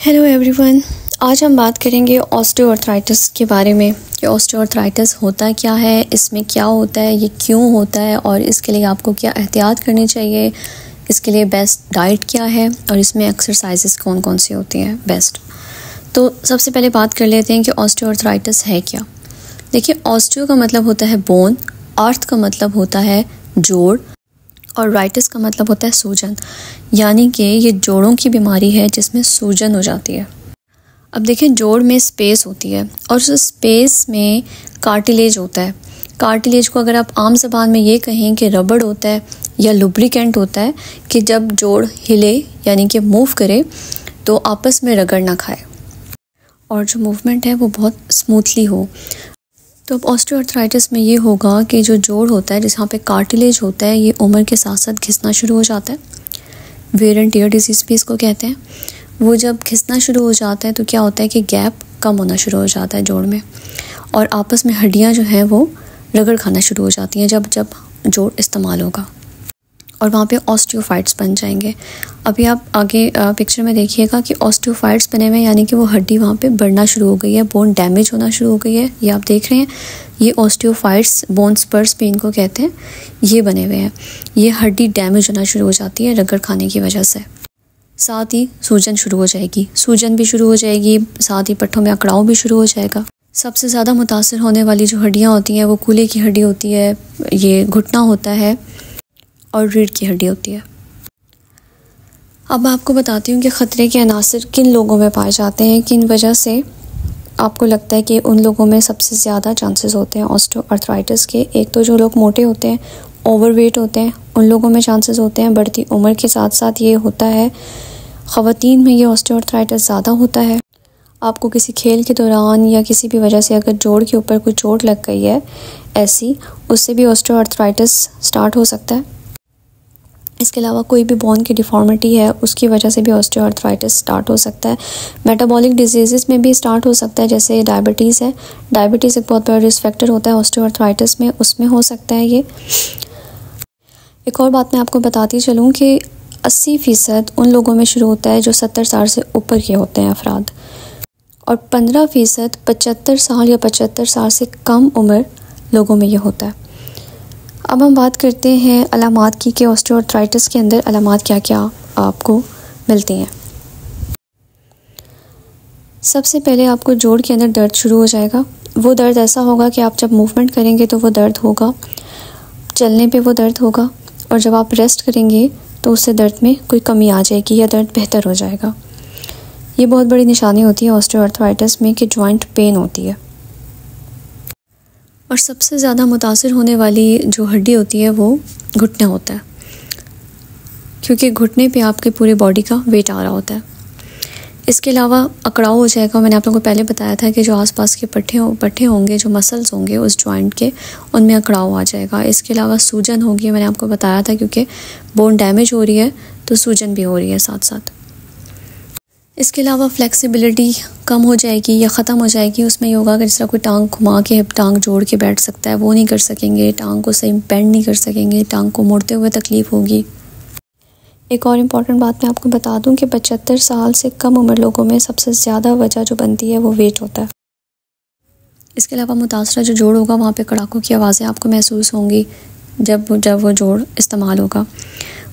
Hello everyone. आज हम बात करेंगे ऑस्टियोआर्थराइटिस के बारे में कि ऑस्टियोआर्थराइटिस होता क्या है, इसमें क्या होता है, ये क्यों होता है और इसके लिए आपको क्या एहतियात करनी चाहिए, इसके लिए बेस्ट डाइट क्या है और इसमें एक्सरसाइजेस कौन कौन सी होती हैं बेस्ट। तो सबसे पहले बात कर लेते हैं कि ऑस्टियोआर्थराइटिस है क्या। देखिए, ऑस्टियो का मतलब होता है बोन, आर्थ का मतलब होता है जोड़ और राइटिस का मतलब होता है सूजन, यानी कि ये जोड़ों की बीमारी है जिसमें सूजन हो जाती है। अब देखिए, जोड़ में स्पेस होती है और उस स्पेस में कार्टिलेज होता है। कार्टिलेज को अगर आप आम ज़बान में ये कहें कि रबड़ होता है या लुब्रिकेंट होता है कि जब जोड़ हिले यानी कि मूव करे तो आपस में रगड़ ना खाए और जो मूवमेंट है वो बहुत स्मूथली हो। तो अब ऑस्टियोआर्थराइटिस में ये होगा कि जो जोड़ होता है, जहाँ पे कार्टिलेज होता है, ये उम्र के साथ साथ घिसना शुरू हो जाता है। वेयर एंड टियर डिजीज़ भी इसको कहते हैं। वो जब घिसना शुरू हो जाता है तो क्या होता है कि गैप कम होना शुरू हो जाता है जोड़ में और आपस में हड्डियाँ जो हैं वो रगड़ खाना शुरू हो जाती हैं जब जब जोड़ इस्तेमाल होगा और वहाँ पे ऑस्टियोफाइट्स बन जाएंगे। अभी आप आगे पिक्चर में देखिएगा कि ऑस्टियोफाइट्स बने हुए हैं, यानी कि वो हड्डी वहाँ पे बढ़ना शुरू हो गई है, बोन डैमेज होना शुरू हो गई है। ये आप देख रहे हैं, ये ऑस्टियोफाइट्स, बोन स्पर्स भी इनको कहते हैं, ये बने हुए हैं। ये हड्डी डैमेज होना शुरू हो जाती है रगड़ खाने की वजह से। साथ ही सूजन शुरू हो जाएगी, सूजन भी शुरू हो जाएगी, साथ ही पट्टों में अकड़ाव भी शुरू हो जाएगा। सबसे ज़्यादा मुतासर होने वाली जो हड्डियाँ होती हैं वो कूल्हे की हड्डी होती है, ये घुटना होता है और रीढ़ की हड्डी होती है। अब आपको बताती हूँ कि ख़तरे के अनासर किन लोगों में पाए जाते हैं, किन वजह से आपको लगता है कि उन लोगों में सबसे ज़्यादा चांसेस होते हैं ऑस्टियोआर्थराइटिस के। एक तो जो लोग मोटे होते हैं, ओवरवेट होते हैं, उन लोगों में चांसेस होते हैं। बढ़ती उम्र के साथ साथ ये होता है। ख़वातीन में ये ऑस्टियोआर्थराइटिस ज़्यादा होता है। आपको किसी खेल के दौरान या किसी भी वजह से अगर जोड़ के ऊपर कोई चोट लग गई है ऐसी, उससे भी ऑस्टियोआर्थराइटिस स्टार्ट हो सकता है। इसके अलावा कोई भी बोन की डिफॉर्मिटी है उसकी वजह से भी ऑस्टियोआर्थराइटिस स्टार्ट हो सकता है। मेटाबॉलिक डिजीज़ में भी स्टार्ट हो सकता है, जैसे डायबिटीज़ है। डायबिटीज़ एक बहुत बड़ा रिस्क फैक्टर होता है ऑस्टियोआर्थराइटिस में, उसमें हो सकता है ये। एक और बात मैं आपको बताती चलूँ कि 80% उन लोगों में शुरू होता है जो 70 साल से ऊपर के होते हैं अफराद, और 15% 75 साल या 75 साल से कम उम्र लोगों में ये होता है। अब हम बात करते हैं अलामात की कि ऑस्टियोआर्थराइटिस के अंदर अलामात क्या क्या आपको मिलती हैं। सबसे पहले आपको जोड़ के अंदर दर्द शुरू हो जाएगा। वो दर्द ऐसा होगा कि आप जब मूवमेंट करेंगे तो वो दर्द होगा, चलने पे वो दर्द होगा, और जब आप रेस्ट करेंगे तो उससे दर्द में कोई कमी आ जाएगी या दर्द बेहतर हो जाएगा। ये बहुत बड़ी निशानी होती है ऑस्टियोआर्थराइटिस में कि जॉइंट पेन होती है। और सबसे ज़्यादा मुतासिर होने वाली जो हड्डी होती है वो घुटना होता है, क्योंकि घुटने पे आपके पूरे बॉडी का वेट आ रहा होता है। इसके अलावा अकड़ाव हो जाएगा। मैंने आप लोगों को पहले बताया था कि जो आसपास के पट्टे होंगे, जो मसल्स होंगे उस जॉइंट के, उनमें अकड़ाव आ जाएगा। इसके अलावा सूजन होगी, मैंने आपको बताया था, क्योंकि बोन डैमेज हो रही है तो सूजन भी हो रही है साथ साथ। इसके अलावा फ्लेक्सिबिलिटी कम हो जाएगी या ख़त्म हो जाएगी। उसमें ये होगा कि जिस तरह कोई टांग घुमा के टांग जोड़ के बैठ सकता है वो नहीं कर सकेंगे, टांग को सही बेंड नहीं कर सकेंगे, टांग को मुड़ते हुए तकलीफ़ होगी। एक और इम्पॉर्टेंट बात मैं आपको बता दूं कि 75 साल से कम उम्र लोगों में सबसे ज़्यादा वजह जो बनती है वो वेट होता है। इसके अलावा मुतासरा जो जोड़ होगा वहाँ पे कड़ाकों की आवाज़ें आपको महसूस होंगी जब वो जोड़ इस्तेमाल होगा।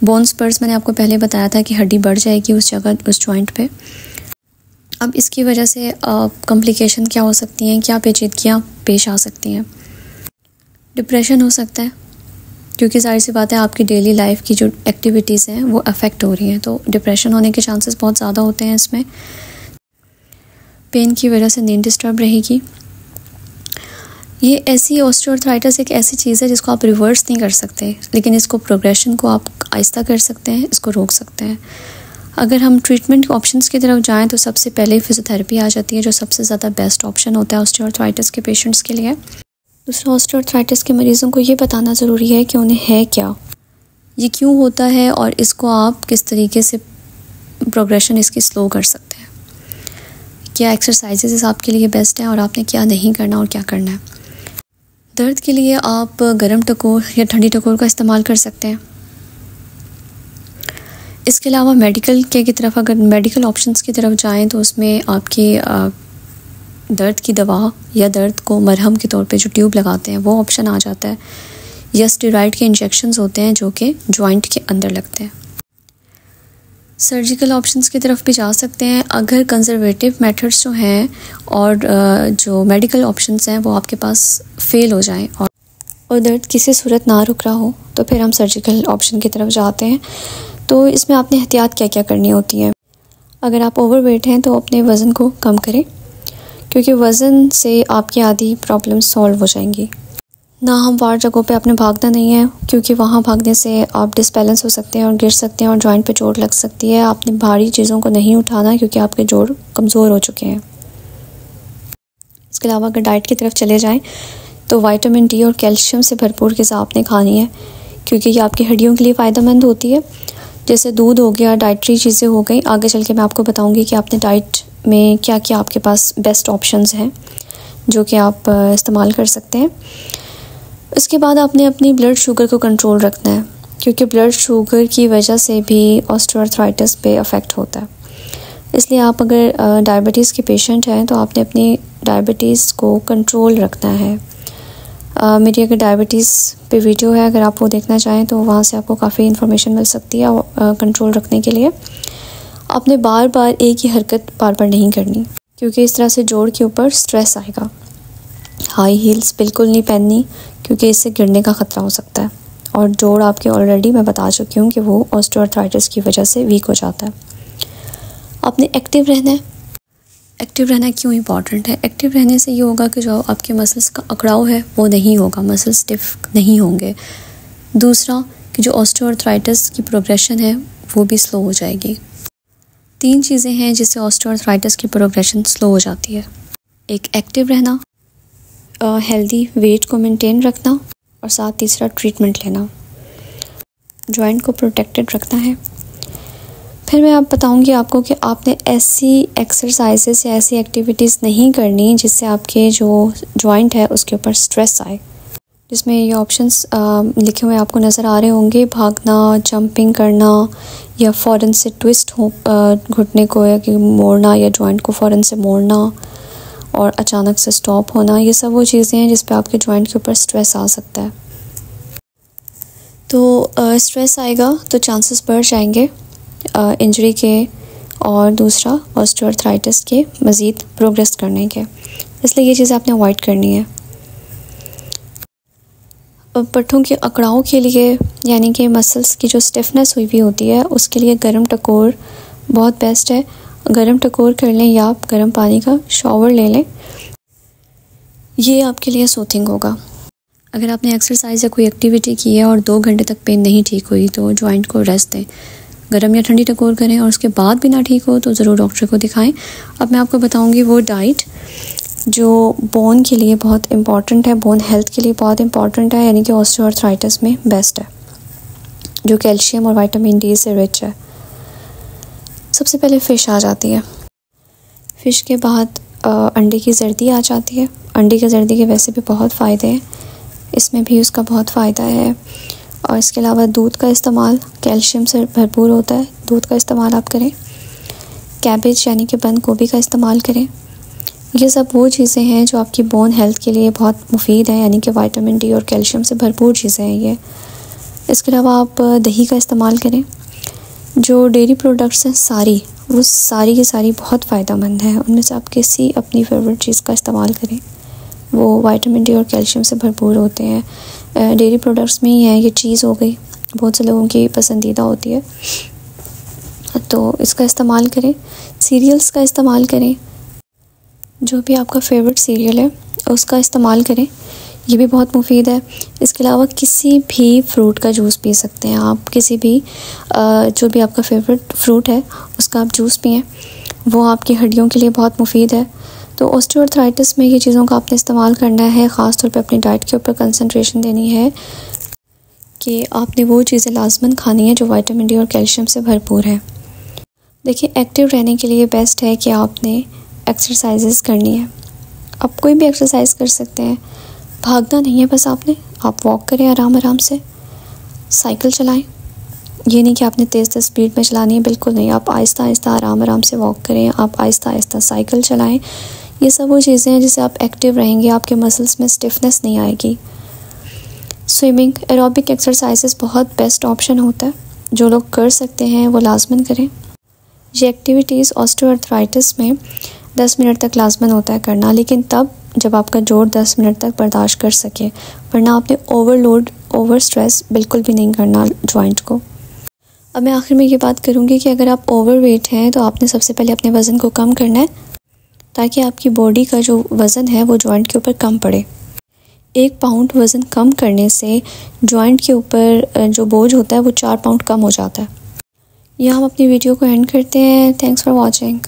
बोन स्पर्स मैंने आपको पहले बताया था कि हड्डी बढ़ जाएगी उस जगह, उस जॉइंट पे। अब इसकी वजह से कॉम्प्लिकेशन क्या हो सकती हैं, क्या पेचीदगियाँ पेश आ सकती हैं। डिप्रेशन हो सकता है, क्योंकि जाहिर सी बात है आपकी डेली लाइफ की जो एक्टिविटीज़ हैं वो अफेक्ट हो रही हैं, तो डिप्रेशन होने के चांसेस बहुत ज़्यादा होते हैं इसमें। पेन की वजह से नींद डिस्टर्ब रहेगी। ये ऐसी ऑस्टियोआर्थराइटिस एक ऐसी चीज़ है जिसको आप रिवर्स नहीं कर सकते, लेकिन इसको प्रोग्रेशन को आप आहिस्ता कर सकते हैं, इसको रोक सकते हैं। अगर हम ट्रीटमेंट ऑप्शंस की तरफ जाएं तो सबसे पहले फिजियोथेरेपी आ जाती है, जो सबसे ज़्यादा बेस्ट ऑप्शन होता है ऑस्टियोआर्थराइटिस के पेशेंट्स के लिए। दूसरा, ऑस्टियोआर्थराइटिस के मरीज़ों को ये बताना ज़रूरी है कि उन्हें है क्या, ये क्यों होता है और इसको आप किस तरीके से प्रोग्रेशन इसकी स्लो कर सकते हैं, क्या एक्सरसाइजेस आपके लिए बेस्ट हैं और आपने क्या नहीं करना और क्या करना है। दर्द के लिए आप गर्म टकोर या ठंडी टकोर का इस्तेमाल कर सकते हैं। इसके अलावा मेडिकल केयर की तरफ, अगर मेडिकल ऑप्शंस की तरफ जाएं तो उसमें आपके दर्द की दवा या दर्द को मरहम के तौर पे जो ट्यूब लगाते हैं वो ऑप्शन आ जाता है, या स्टेरॉइड के इंजेक्शंस होते हैं जो कि जॉइंट के अंदर लगते हैं। सर्जिकल ऑप्शंस की तरफ भी जा सकते हैं अगर कंजर्वेटिव मेथड्स जो हैं और जो मेडिकल ऑप्शंस हैं वो आपके पास फेल हो जाएं और दर्द किसी सूरत ना रुक रहा हो, तो फिर हम सर्जिकल ऑप्शन की तरफ जाते हैं। तो इसमें आपने एहतियात क्या क्या करनी होती है। अगर आप ओवरवेट हैं तो अपने वज़न को कम करें, क्योंकि वज़न से आपकी आधी प्रॉब्लम सॉल्व हो जाएंगी। ना हम वार जगहों पे आपने भागना नहीं है, क्योंकि वहाँ भागने से आप डिसबैलेंस हो सकते हैं और गिर सकते हैं और जॉइंट पे चोट लग सकती है। आपने भारी चीज़ों को नहीं उठाना, क्योंकि आपके जोड़ कमज़ोर हो चुके हैं। इसके अलावा अगर डाइट की तरफ चले जाएं तो विटामिन डी और कैल्शियम से भरपूर ग़िज़ा आपने खानी है, क्योंकि ये आपकी हड्डियों के लिए फ़ायदेमंद होती है। जैसे दूध हो गया, डाइटरी चीज़ें हो गई। आगे चल के मैं आपको बताऊँगी कि आपने डाइट में क्या क्या आपके पास बेस्ट ऑप्शंस हैं जो कि आप इस्तेमाल कर सकते हैं। इसके बाद आपने अपनी ब्लड शुगर को कंट्रोल रखना है, क्योंकि ब्लड शुगर की वजह से भी ऑस्टियोआर्थराइटिस पे अफेक्ट होता है। इसलिए आप अगर डायबिटीज़ के पेशेंट हैं तो आपने अपनी डायबिटीज़ को कंट्रोल रखना है। मेरी अगर डायबिटीज़ पे वीडियो है, अगर आप वो देखना चाहें तो वहाँ से आपको काफ़ी इन्फॉर्मेशन मिल सकती है कंट्रोल रखने के लिए। आपने बार बार एक ही हरकत बार बार नहीं करनी, क्योंकि इस तरह से जोड़ के ऊपर स्ट्रेस आएगा। हाई हील्स बिल्कुल नहीं पहननी, क्योंकि इससे गिरने का ख़तरा हो सकता है और जोड़ आपके ऑलरेडी मैं बता चुकी हूँ कि वो ऑस्टियोआर्थराइटिस की वजह से वीक हो जाता है। आपने एक्टिव रहना है। एक्टिव रहना क्यों इम्पॉर्टेंट है? एक्टिव रहने से ये होगा कि जो आपके मसल्स का अकड़ाव है वो नहीं होगा, मसल स्टिफ नहीं होंगे। दूसरा कि जो ऑस्टियोआर्थराइटिस की प्रोग्रेशन है वो भी स्लो हो जाएगी। 3 चीज़ें हैं जिससे ऑस्टियोआर्थराइटिस की प्रोग्रेशन स्लो हो जाती है। एक एक्टिव रहना, हेल्दी वेट को मेंटेन रखना, और साथ तीसरा ट्रीटमेंट लेना। जॉइंट को प्रोटेक्टेड रखना है। फिर मैं बताऊंगी आपको कि आपने ऐसी एक्सरसाइजेस या ऐसी एक्टिविटीज़ नहीं करनी जिससे आपके जो जॉइंट है उसके ऊपर स्ट्रेस आए। जिसमें ये ऑप्शंस लिखे हुए आपको नज़र आ रहे होंगे, भागना, जंपिंग करना, या फ़ौरन से ट्विस्ट हो घुटने को, या कि मोड़ना, या जॉइंट को फ़ौरन से मोड़ना और अचानक से स्टॉप होना। ये सब वो चीज़ें हैं जिस पे आपके जॉइंट के ऊपर स्ट्रेस आ सकता है। तो स्ट्रेस आएगा तो चांसेस बढ़ जाएंगे इंजरी के, और दूसरा ऑस्टियोआर्थराइटिस के मज़ीद प्रोग्रेस करने के। इसलिए ये चीज़ें आपने अवॉइड करनी है। पट्ठों के अकड़ाव के लिए, यानी कि मसल्स की जो स्टिफनेस हुई होती है, उसके लिए गर्म टकोर बहुत बेस्ट है। गर्म टकोर कर लें या आप गर्म पानी का शॉवर ले लें, ये आपके लिए सूथिंग होगा। अगर आपने एक्सरसाइज या कोई एक्टिविटी की है और 2 घंटे तक पेन नहीं ठीक हुई तो जॉइंट को रेस्ट दें, गर्म या ठंडी टकोर करें, और उसके बाद भी ना ठीक हो तो ज़रूर डॉक्टर को दिखाएं। अब मैं आपको बताऊंगी वो डाइट जो बोन के लिए बहुत इम्पॉर्टेंट है, बोन हेल्थ के लिए बहुत इम्पॉर्टेंट है, यानी कि ऑस्टियोआर्थराइटिस में बेस्ट है, जो कैल्शियम और विटामिन डी से रिच है। सबसे पहले फ़िश आ जाती है। फ़िश के बाद अंडे की जर्दी आ जाती है। अंडे की जर्दी के वैसे भी बहुत फ़ायदे हैं, इसमें भी उसका बहुत फ़ायदा है। और इसके अलावा दूध का इस्तेमाल कैल्शियम से भरपूर होता है, दूध का इस्तेमाल आप करें। कैबेज यानी कि बंद गोभी का इस्तेमाल करें। ये सब वो चीज़ें हैं जो आपकी बोन हेल्थ के लिए बहुत मुफीद है, यानी कि विटामिन डी और कैल्शियम से भरपूर चीज़ें हैं ये। इसके अलावा आप दही का इस्तेमाल करें। जो डेयरी प्रोडक्ट्स हैं वो सारी की सारी बहुत फ़ायदेमंद हैं। उनमें से आप किसी अपनी फेवरेट चीज़ का इस्तेमाल करें, वो विटामिन डी और कैल्शियम से भरपूर होते हैं। डेयरी प्रोडक्ट्स में ही है, ये चीज़ हो गई, बहुत से लोगों की पसंदीदा होती है, तो इसका इस्तेमाल करें। सीरियल्स का इस्तेमाल करें, जो भी आपका फेवरेट सीरियल है उसका इस्तेमाल करें, ये भी बहुत मुफीद है। इसके अलावा किसी भी फ्रूट का जूस पी सकते हैं आप, किसी भी जो भी आपका फेवरेट फ्रूट है उसका आप जूस पिएं, वो आपकी हड्डियों के लिए बहुत मुफीद है। तो ऑस्टियोआर्थराइटिस में ये चीज़ों का आपने इस्तेमाल करना है। ख़ास तौर पे अपनी डाइट के ऊपर कंसंट्रेशन देनी है कि आपने वो चीज़ें लाजमन खानी है जो विटामिन डी और कैल्शियम से भरपूर है। देखिए, एक्टिव रहने के लिए बेस्ट है कि आपने एक्सरसाइजेस करनी है। आप कोई भी एक्सरसाइज कर सकते हैं, भागना नहीं है बस आपने, आप वॉक करें आराम आराम से, साइकिल चलाएं, ये नहीं कि आपने तेज़ स्पीड में चलानी है, बिल्कुल नहीं। आप आहिस्ता आहिस्ता आराम आराम से वॉक करें, आप आहिस्ता आहिस्ता साइकिल चलाएं। ये सब वो चीज़ें हैं जिससे आप एक्टिव रहेंगे, आपके मसल्स में स्टिफनेस नहीं आएगी। स्विमिंग, एरोबिक एक्सरसाइजेस बहुत बेस्ट ऑप्शन होता है। जो लोग कर सकते हैं वो लाजमन करें। ये एक्टिविटीज़ ऑस्टियोआर्थराइटिस में 10 मिनट तक लाजमन होता है करना, लेकिन तब जब आपका जोड़ 10 मिनट तक बर्दाश्त कर सके, वरना आपने ओवरलोड, ओवर स्ट्रेस बिल्कुल भी नहीं करना जॉइंट को। अब मैं आखिर में ये बात करूँगी कि अगर आप ओवरवेट हैं तो आपने सबसे पहले अपने वज़न को कम करना है, ताकि आपकी बॉडी का जो वज़न है वो जॉइंट के ऊपर कम पड़े। 1 पाउंड वज़न कम करने से जॉइंट के ऊपर जो बोझ होता है वो 4 पाउंड कम हो जाता है। यहाँ हम अपनी वीडियो को एंड करते हैं। Thanks for watching.